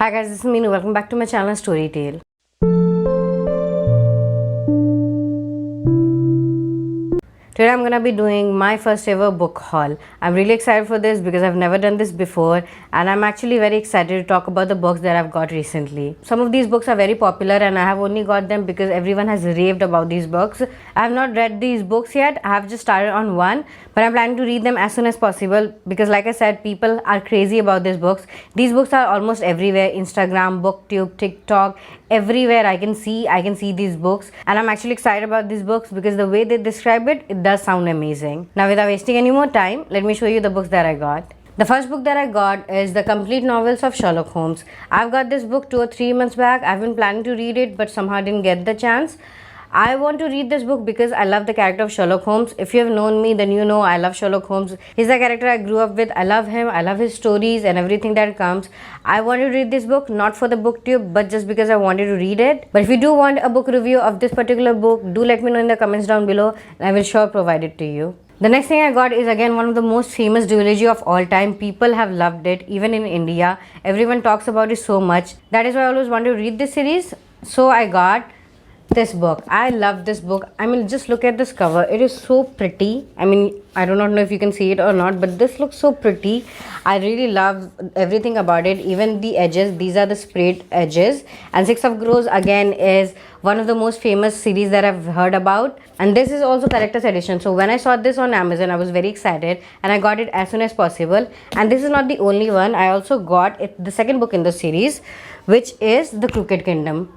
Hi guys, this is Meenu. Welcome back to my channel StoryTale. Today I'm gonna be doing my first ever book haul. I'm really excited for this because I've never done this before, and I'm actually very excited to talk about the books that I've got recently. Some of these books are very popular and I have only got them because everyone has raved about these books. I have not read these books yet. I have just started on one, but I'm planning to read them as soon as possible because, like I said, people are crazy about these books. These books are almost everywhere: Instagram, BookTube, TikTok, everywhere I can see these books, and I'm actually excited about these books because the way they describe it does sound amazing. Now, without wasting any more time, let me show you the books that I got. The first book that I got is the complete novels of Sherlock Holmes. I've got this book 2 or 3 months back. I've been planning to read it, but somehow didn't get the chance. I want to read this book because I love the character of Sherlock Holmes. If you have known me, then you know I love Sherlock Holmes. He's the character I grew up with. I love him. I love his stories and everything that comes. I wanted to read this book not for the booktube, but just because I wanted to read it. But if you do want a book review of this particular book, do let me know in the comments down below and I will sure provide it to you. The next thing I got is again one of the most famous duology of all time. People have loved it, even in India. Everyone talks about it so much. That is why I always wanted to read this series. So I got this book. I love this book. I mean, just look at this cover. It is so pretty. I mean, I do not know if you can see it or not, but this looks so pretty. I really love everything about it. Even the edges, these are the sprayed edges. And Six of Crows again is one of the most famous series that I've heard about. And this is also collector's edition. So when I saw this on Amazon, I was very excited and I got it as soon as possible. And this is not the only one. I also got the second book in the series, which is The Crooked Kingdom.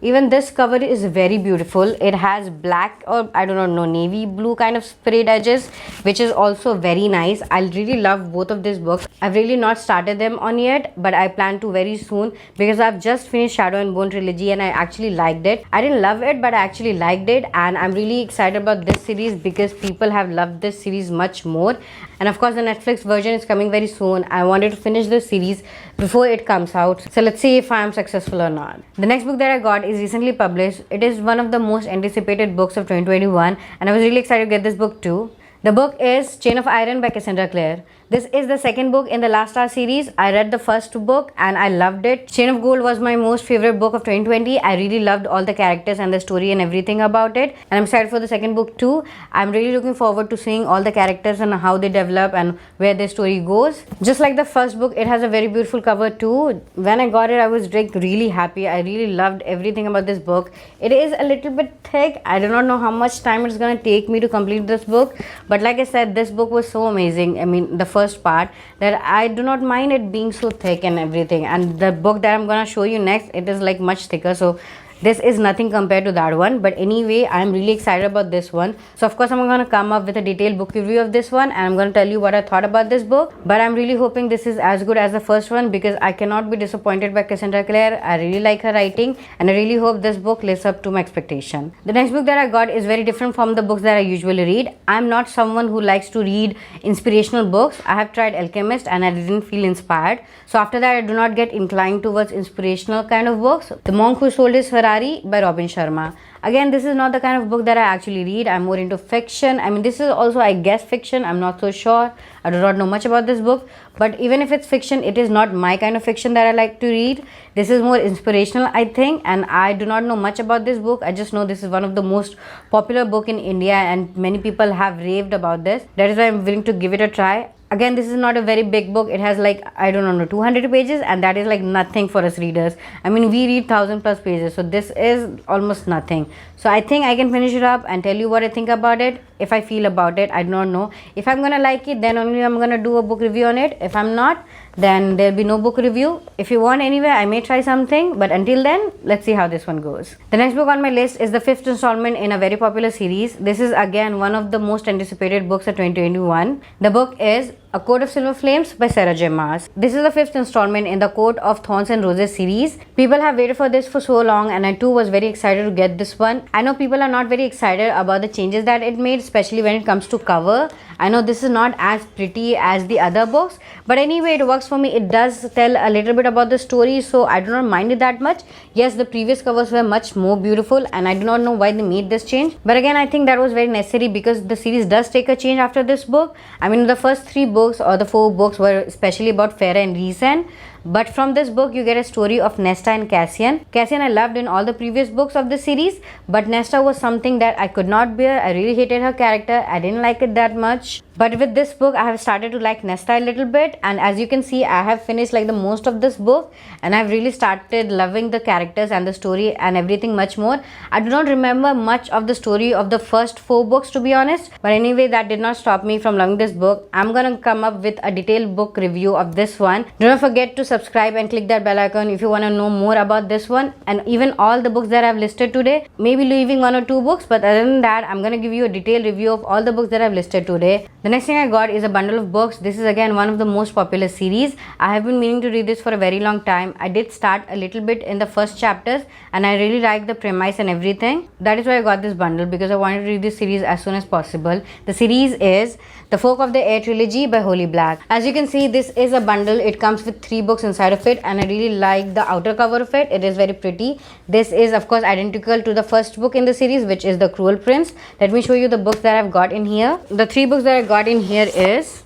Even this cover is very beautiful. It has black, or I do not know, navy blue kind of sprayed edges, which is also very nice. I really love both of these books. I've really not started them on yet, but I plan to very soon because I've just finished Shadow and Bone trilogy and I actually liked it. I didn't love it, but I actually liked it, and I'm really excited about this series because people have loved this series much more. And of course, the Netflix version is coming very soon. I wanted to finish this series before it comes out. So let's see if I am successful or not. The next book that I got is recently published. It is one of the most anticipated books of 2021 and I was really excited to get this book too. The book is Chain of Iron by Cassandra Clare. This is the second book in the Last Star series. I read the first book and I loved it. Chain of Gold was my most favorite book of 2020. I really loved all the characters and the story and everything about it. And I'm excited for the second book too. I'm really looking forward to seeing all the characters and how they develop and where their story goes. Just like the first book, it has a very beautiful cover too. When I got it, I was like really happy. I really loved everything about this book. It is a little bit thick. I do not know how much time it's going to take me to complete this book. But like I said, this book was so amazing. I mean, the first part, that I do not mind it being so thick and everything. And the book that I'm gonna show you next, it is like much thicker. So this is nothing compared to that one, but anyway, I'm really excited about this one. So of course I'm going to come up with a detailed book review of this one and I'm going to tell you what I thought about this book. But I'm really hoping this is as good as the first one because I cannot be disappointed by Cassandra Clare. I really like her writing and I really hope this book lives up to my expectation. The next book that I got is very different from the books that I usually read. I'm not someone who likes to read inspirational books. I have tried Alchemist and I didn't feel inspired. So after that, I do not get inclined towards inspirational kind of books. The Monk Who Sold His Ferrari by Robin Sharma. Again, this is not the kind of book that I actually read. I'm more into fiction. I mean, this is also, I guess, fiction. I'm not so sure. I do not know much about this book. But even if it's fiction, it is not my kind of fiction that I like to read. This is more inspirational, I think. And I do not know much about this book. I just know this is one of the most popular book in India and many people have raved about this. That is why I'm willing to give it a try. Again, this is not a very big book. It has like, I don't know, 200 pages and that is like nothing for us readers. I mean, we read 1000+ pages. So this is almost nothing. So I think I can finish it up and tell you what I think about it. If I feel about it, I do not know. If I'm going to like it, then only I'm going to do a book review on it. If I'm not, then there'll be no book review. If you want anyway, I may try something. But until then, let's see how this one goes. The next book on my list is the 5th installment in a very popular series. This is again one of the most anticipated books of 2021. The book is A Court of Silver Flames by Sarah J. Maas. This is the 5th installment in the Court of Thorns and Roses series. People have waited for this for so long and I too was very excited to get this one. I know people are not very excited about the changes that it made, especially when it comes to cover. I know this is not as pretty as the other books, but anyway, it works for me. It does tell a little bit about the story, so I do not mind it that much. Yes, the previous covers were much more beautiful and I do not know why they made this change, but again, I think that was very necessary because the series does take a change after this book. I mean, the first 3 books or the 4 books were especially about Farah and Rhysand, But from this book, you get a story of Nesta and Cassian. Cassian I loved in all the previous books of the series, but Nesta was something that I could not bear. I really hated her character. I didn't like it that much. But with this book, I have started to like Nesta a little bit, and as you can see, I have finished like the most of this book, and I've really started loving the characters and the story and everything much more. I do not remember much of the story of the first 4 books, to be honest, but anyway, that did not stop me from loving this book. I'm gonna come up with a detailed book review of this one. Do not forget to subscribe and click that bell icon if you want to know more about this one, and even all the books that I've listed today, maybe leaving 1 or 2 books, but other than that, I'm gonna give you a detailed review of all the books that I've listed today. The next thing I got is a bundle of books. This is again one of the most popular series. I have been meaning to read this for a very long time. I did start a little bit in the first chapters, and I really liked the premise and everything. That is why I got this bundle, because I wanted to read this series as soon as possible. The series is The Folk of the Air Trilogy by Holly Black. As you can see, this is a bundle. It comes with 3 books inside of it, and I really like the outer cover of it. It is very pretty. This is of course identical to the first book in the series, which is The Cruel Prince. Let me show you the books that I've got in here. The 3 books that I got in here is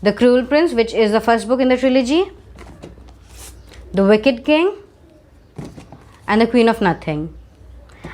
The Cruel Prince, which is the first book in the trilogy, The Wicked King, and The Queen of Nothing.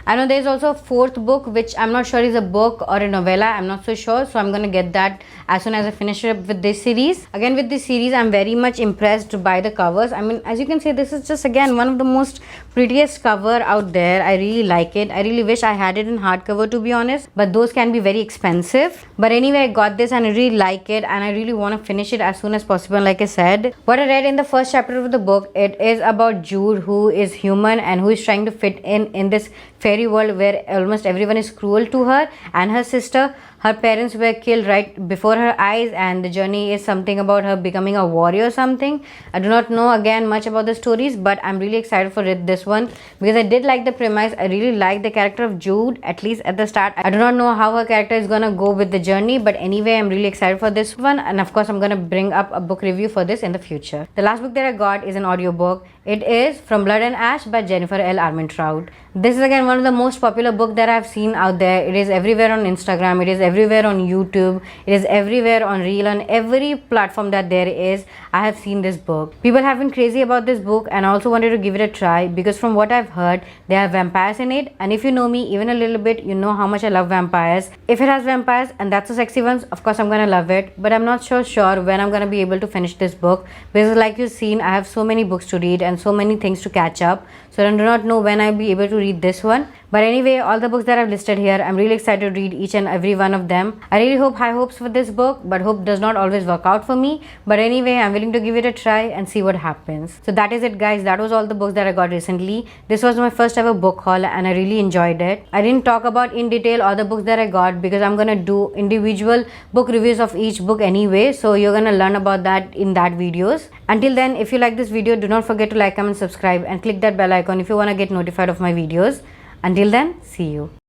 I know there is also a 4th book, which I'm not sure is a book or a novella. I'm not so sure, so I'm gonna get that as soon as I finish up with this series. Again, with this series, I'm very much impressed by the covers. I mean, as you can see, this is just again one of the most prettiest cover out there. I really like it. I really wish I had it in hardcover, to be honest, but those can be very expensive. But anyway, I got this and I really like it, and I really want to finish it as soon as possible. Like I said, what I read in the first chapter of the book, it is about Jude, who is human and who is trying to fit in this fairy world where almost everyone is cruel to her and her sister. Her parents were killed right before her eyes, and the journey is something about her becoming a warrior or something. I do not know again much about the stories, but I'm really excited for this one because I did like the premise. I really like the character of Jude, at least at the start. I do not know how her character is gonna go with the journey, but anyway, I'm really excited for this one, and of course I'm gonna bring up a book review for this in the future. The last book that I got is an audiobook. It is From Blood and Ash by Jennifer L. Armentrout. This is again one of the most popular books that I've seen out there. It is everywhere on Instagram, it is everywhere on YouTube, it is everywhere on Reel, on every platform that there is. I have seen this book. People have been crazy about this book, and I also wanted to give it a try because from what I've heard, they have vampires in it, and if you know me even a little bit, you know how much I love vampires. If it has vampires and that's the sexy ones, of course I'm gonna love it, but I'm not so sure when I'm gonna be able to finish this book because like you've seen, I have so many books to read and so many things to catch up, so I do not know when I'll be able to read this one. But anyway, all the books that I've listed here, I'm really excited to read each and every one of them. I really hope high hopes for this book, but hope does not always work out for me. But anyway, I'm willing to give it a try and see what happens. So that is it, guys. That was all the books that I got recently. This was my first ever book haul and I really enjoyed it. I didn't talk about in detail all the books that I got because I'm gonna do individual book reviews of each book anyway. So you're gonna learn about that in that videos. Until then, if you like this video, do not forget to like, comment, subscribe and click that bell icon if you wanna get notified of my videos. Until then, see you.